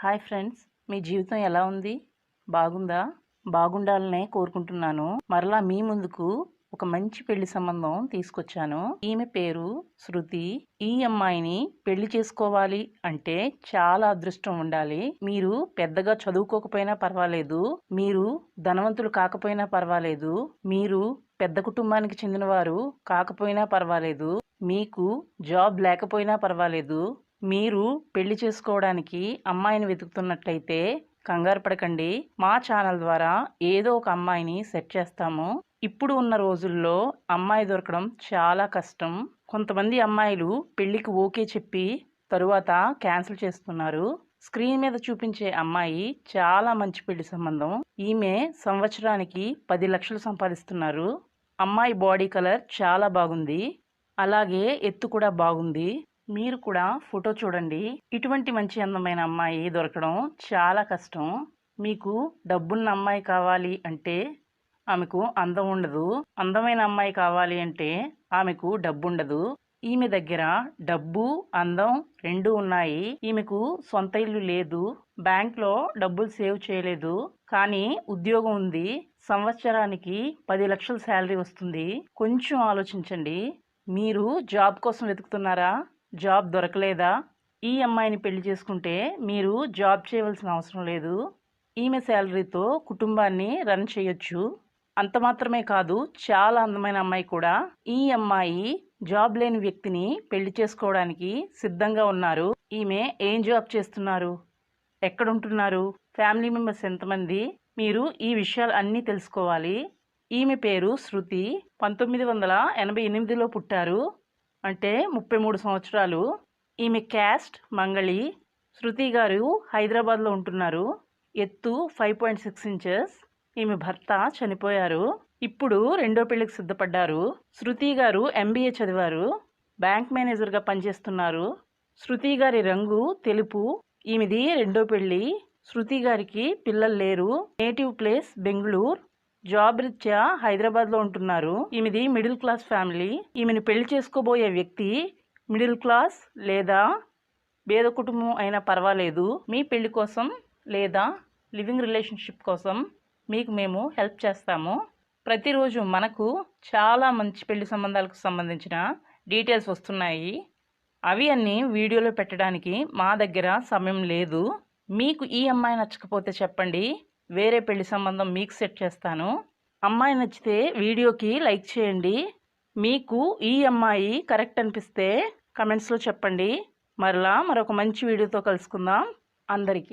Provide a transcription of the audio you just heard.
Hi friends, మీ జీవితం ఎలా ఉంది? బాగుందా? బాగుండాలనే కోరుకుంటున్నాను. మరలా మీ ముందుకు ఒక మంచి పెళ్లి సంబంధం తీసుకొచ్చాను. ఈమె పేరు శృతి. ఈ అమ్మాయిని పెళ్లి చేసుకోవాలి అంటే చాలా అదృష్టం ఉండాలి. మీరు పెద్దగా చదువుకోకపోయినా పర్వాలేదు, మీరు ధనవంతులు కాకపోయినా పర్వాలేదు, మీరు పెద్ద కుటుంబానికి చెందినవారు కాకపోయినా పర్వాలేదు, మీకు జాబ్ లేకపోయినా పర్వాలేదు, మీరు పెళ్లి చేసుకోవడానికి అమ్మాయిని వెతుకుతున్నట్లయితే కంగారు పడకండి. మా ఛానల్ ద్వారా ఏదో ఒక అమ్మాయిని సెట్ చేస్తాము. ఇప్పుడు ఉన్న రోజుల్లో అమ్మాయి దొరకడం చాలా కష్టం. కొంతమంది అమ్మాయిలు పెళ్లికి ఓకే చెప్పి తరువాత క్యాన్సిల్ చేస్తున్నారు. స్క్రీన్ మీద చూపించే అమ్మాయి చాలా మంచి పెళ్లి సంబంధం. ఈమె సంవత్సరానికి 10 లక్షలు సంపాదిస్తున్నారు. అమ్మాయి బాడీ కలర్ చాలా బాగుంది, అలాగే ఎత్తు కూడా బాగుంది. మీరు కూడా ఫోటో చూడండి. ఇటువంటి మంచి అందమైన అమ్మాయి దొరకడం చాలా కష్టం. మీకు డబ్బున్న అమ్మాయి కావాలి అంటే ఆమెకు అందం ఉండదు, అందమైన అమ్మాయి కావాలి అంటే ఆమెకు డబ్బు ఉండదు. ఈమె దగ్గర డబ్బు, అందం రెండూ ఉన్నాయి. ఈమెకు సొంత ఇల్లు లేదు, బ్యాంక్లో డబ్బులు సేవ్ చేయలేదు, కానీ ఉద్యోగం ఉంది. సంవత్సరానికి 10 లక్షల శాలరీ వస్తుంది. కొంచెం ఆలోచించండి. మీరు జాబ్ కోసం వెతుకుతున్నారా? జాబ్ దొరకలేదా? ఈ అమ్మాయిని పెళ్లి చేసుకుంటే మీరు జాబ్ చేయవలసిన అవసరం లేదు. ఈమె శాలరీతో కుటుంబాన్ని రన్ చేయొచ్చు. అంత మాత్రమే కాదు, చాలా అందమైన అమ్మాయి కూడా. ఈ అమ్మాయి జాబ్ లేని వ్యక్తిని పెళ్లి చేసుకోవడానికి సిద్ధంగా ఉన్నారు. ఈమె ఏం జాబ్ చేస్తున్నారు, ఎక్కడుంటున్నారు, ఫ్యామిలీ మెంబర్స్ ఎంతమంది, మీరు ఈ విషయాలు అన్నీ తెలుసుకోవాలి. ఈమె పేరు శృతి. 1988లో పుట్టారు, అంటే 33 సంవత్సరాలు. ఈమె క్యాస్ట్ మంగళి. శృతి గారు హైదరాబాద్లో ఉంటున్నారు. ఎత్తు 5.6 ఇంచెస్. ఈమె భర్త చనిపోయారు. ఇప్పుడు రెండో పెళ్లికి సిద్ధపడ్డారు. శృతి గారు MBA చదివారు, బ్యాంక్ మేనేజర్గా పనిచేస్తున్నారు. శృతి గారి రంగు తెలుపు. ఈమెది రెండో పెళ్లి. శృతి గారికి పిల్లలు లేరు. నేటివ్ ప్లేస్ బెంగళూరు, జాబ్ రీత్యా హైదరాబాద్లో ఉంటున్నారు. ఈమెది మిడిల్ క్లాస్ ఫ్యామిలీ. ఈమెను పెళ్లి చేసుకోబోయే వ్యక్తి మిడిల్ క్లాస్ లేదా పేద కుటుంబం అయినా పర్వాలేదు. మీ పెళ్లి కోసం లేదా లివింగ్ రిలేషన్షిప్ కోసం మీకు మేము హెల్ప్ చేస్తాము. ప్రతిరోజు మనకు చాలా మంచి పెళ్లి సంబంధాలకు సంబంధించిన డీటెయిల్స్ వస్తున్నాయి. అవి అన్నీ వీడియోలో పెట్టడానికి మా దగ్గర సమయం లేదు. మీకు ఈ అమ్మాయి నచ్చకపోతే చెప్పండి, వేరే పెళ్లి సంబంధం మీకు సెట్ చేస్తాను. అమ్మాయి నచ్చితే వీడియోకి లైక్ చేయండి. మీకు ఈ అమ్మాయి కరెక్ట్ అనిపిస్తే కమెంట్స్లో చెప్పండి. మరలా మరొక మంచి వీడియోతో కలుసుకుందాం. అందరికీ